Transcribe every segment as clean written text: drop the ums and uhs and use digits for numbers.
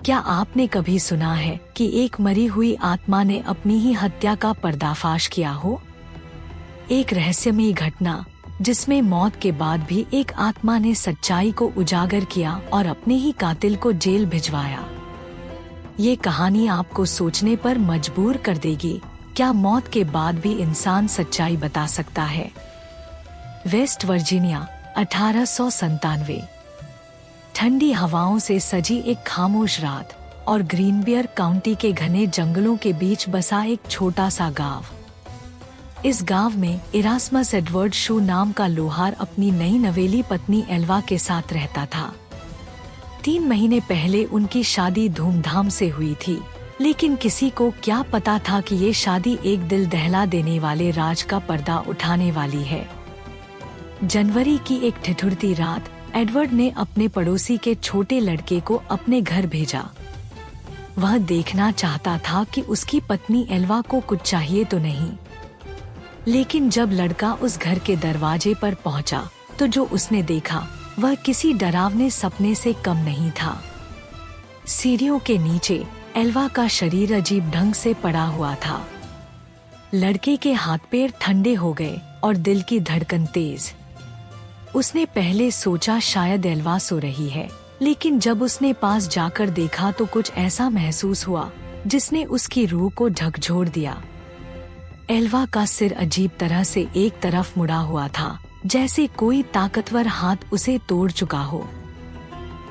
क्या आपने कभी सुना है कि एक मरी हुई आत्मा ने अपनी ही हत्या का पर्दाफाश किया हो? एक रहस्यमयी घटना जिसमें मौत के बाद भी एक आत्मा ने सच्चाई को उजागर किया और अपने ही कातिल को जेल भिजवाया। ये कहानी आपको सोचने पर मजबूर कर देगी। क्या मौत के बाद भी इंसान सच्चाई बता सकता है? West Virginia, 1897। ठंडी हवाओं से सजी एक खामोश रात और ग्रीनबियर काउंटी के घने जंगलों के बीच बसा एक छोटा सा गांव। इस गांव में इरास्मस एडवर्ड शू नाम का लोहार अपनी नई नवेली पत्नी एल्वा के साथ रहता था। 3 महीने पहले उनकी शादी धूमधाम से हुई थी, लेकिन किसी को क्या पता था कि ये शादी एक दिल दहला देने वाले राज का पर्दा उठाने वाली है। जनवरी की एक ठिठुरती रात एडवर्ड ने अपने पड़ोसी के छोटे लड़के को अपने घर भेजा। वह देखना चाहता था कि उसकी पत्नी एल्वा को कुछ चाहिए तो नहीं। लेकिन जब लड़का उस घर के दरवाजे पर पहुंचा, तो जो उसने देखा वह किसी डरावने सपने से कम नहीं था। सीढ़ियों के नीचे एल्वा का शरीर अजीब ढंग से पड़ा हुआ था। लड़के के हाथ पैर ठंडे हो गए और दिल की धड़कन तेज। उसने पहले सोचा शायद एल्वा सो रही है, लेकिन जब उसने पास जाकर देखा तो कुछ ऐसा महसूस हुआ जिसने उसकी रूह को झकझोर दिया। एल्वा का सिर अजीब तरह से एक तरफ मुड़ा हुआ था, जैसे कोई ताकतवर हाथ उसे तोड़ चुका हो।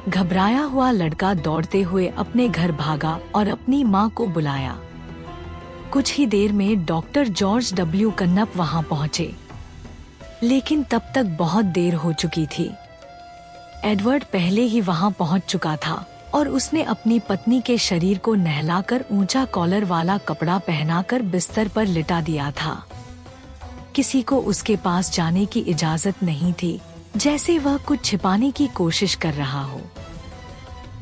घबराया हुआ लड़का दौड़ते हुए अपने घर भागा और अपनी माँ को बुलाया। कुछ ही देर में डॉक्टर जॉर्ज डब्ल्यू कन्नप वहाँ पहुँचे, लेकिन तब तक बहुत देर हो चुकी थी। एडवर्ड पहले ही वहाँ पहुँच चुका था और उसने अपनी पत्नी के शरीर को नहलाकर ऊंचा कॉलर वाला कपड़ा पहनाकर बिस्तर पर लिटा दिया था। किसी को उसके पास जाने की इजाजत नहीं थी, जैसे वह कुछ छिपाने की कोशिश कर रहा हो।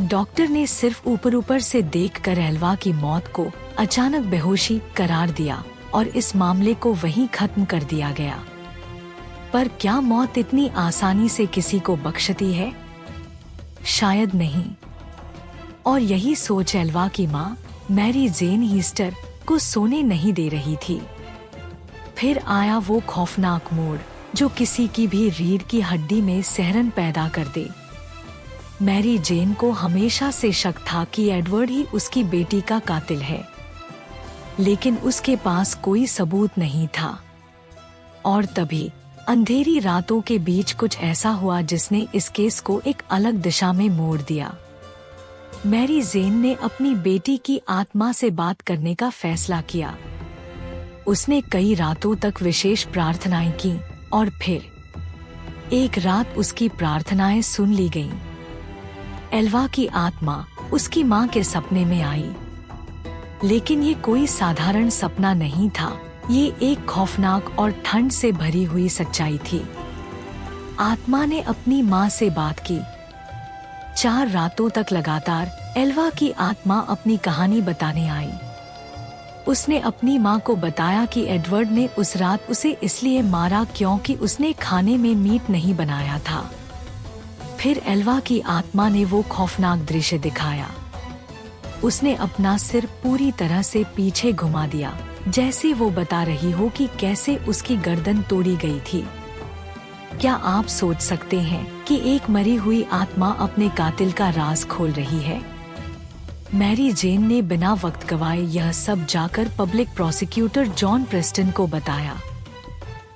डॉक्टर ने सिर्फ ऊपर से देखकर एल्वा की मौत को अचानक बेहोशी करार दिया और इस मामले को वहीं खत्म कर दिया गया। पर क्या मौत इतनी आसानी से किसी को बख्शती है? शायद नहीं। और यही सोच एल्वा की माँ मैरी जेन हीस्टर को सोने नहीं दे रही थी। फिर आया वो खौफनाक मोड़ जो किसी की भी रीढ़ की हड्डी में सहरन पैदा कर दे। मैरी जेन को हमेशा से शक था कि एडवर्ड ही उसकी बेटी का कातिल है, लेकिन उसके पास कोई सबूत नहीं था। और तभी अंधेरी रातों के बीच कुछ ऐसा हुआ जिसने इस केस को एक अलग दिशा में मोड़ दिया। मैरी जेन ने अपनी बेटी की आत्मा से बात करने का फैसला किया। उसने कई रातों तक विशेष प्रार्थनाएं की और फिर एक रात उसकी प्रार्थनाएं सुन ली गईं। एल्वा की आत्मा उसकी माँ के सपने में आई, लेकिन ये कोई साधारण सपना नहीं था। ये एक खौफनाक और ठंड से भरी हुई सच्चाई थी। आत्मा ने अपनी माँ से बात की। 4 रातों तक लगातार एल्वा की आत्मा अपनी कहानी बताने आई। उसने अपनी माँ को बताया कि एडवर्ड ने उस रात उसे इसलिए मारा क्योंकि उसने खाने में मीट नहीं बनाया था। फिर एल्वा की आत्मा ने वो खौफनाक दृश्य दिखाया। उसने अपना सिर पूरी तरह से पीछे घुमा दिया, जैसे वो बता रही हो कि कैसे उसकी गर्दन तोड़ी गई थी। क्या आप सोच सकते हैं कि एक मरी हुई आत्मा अपने कातिल का राज खोल रही है? मैरी जेन ने बिना वक्त गवाए यह सब जाकर पब्लिक प्रोसिक्यूटर जॉन प्रेस्टन को बताया।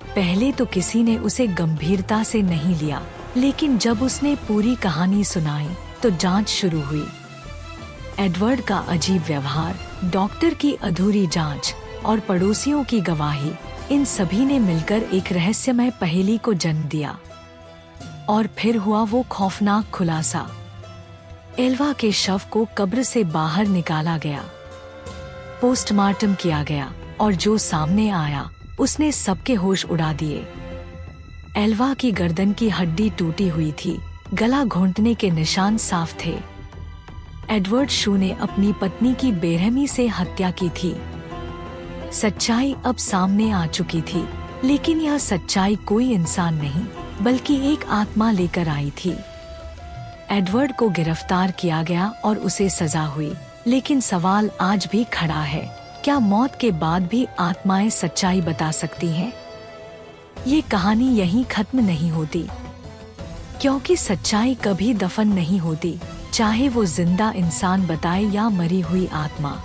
पहले तो किसी ने उसे गंभीरता से नहीं लिया, लेकिन जब उसने पूरी कहानी सुनाई तो जांच शुरू हुई। एडवर्ड का अजीब व्यवहार, डॉक्टर की अधूरी जांच और पड़ोसियों की गवाही, इन सभी ने मिलकर एक रहस्यमय पहेली को जन्म दिया। और फिर हुआ वो खौफनाक खुलासा। एल्वा के शव को कब्र से बाहर निकाला गया, पोस्टमार्टम किया गया और जो सामने आया उसने सबके होश उड़ा दिए। एल्वा की गर्दन की हड्डी टूटी हुई थी, गला घोंटने के निशान साफ थे। एडवर्ड शू ने अपनी पत्नी की बेरहमी से हत्या की थी। सच्चाई अब सामने आ चुकी थी, लेकिन यह सच्चाई कोई इंसान नहीं बल्कि एक आत्मा लेकर आई थी। एडवर्ड को गिरफ्तार किया गया और उसे सजा हुई। लेकिन सवाल आज भी खड़ा है, क्या मौत के बाद भी आत्माएं सच्चाई बता सकती हैं? ये कहानी यहीं खत्म नहीं होती, क्योंकि सच्चाई कभी दफन नहीं होती, चाहे वो जिंदा इंसान बताए या मरी हुई आत्मा।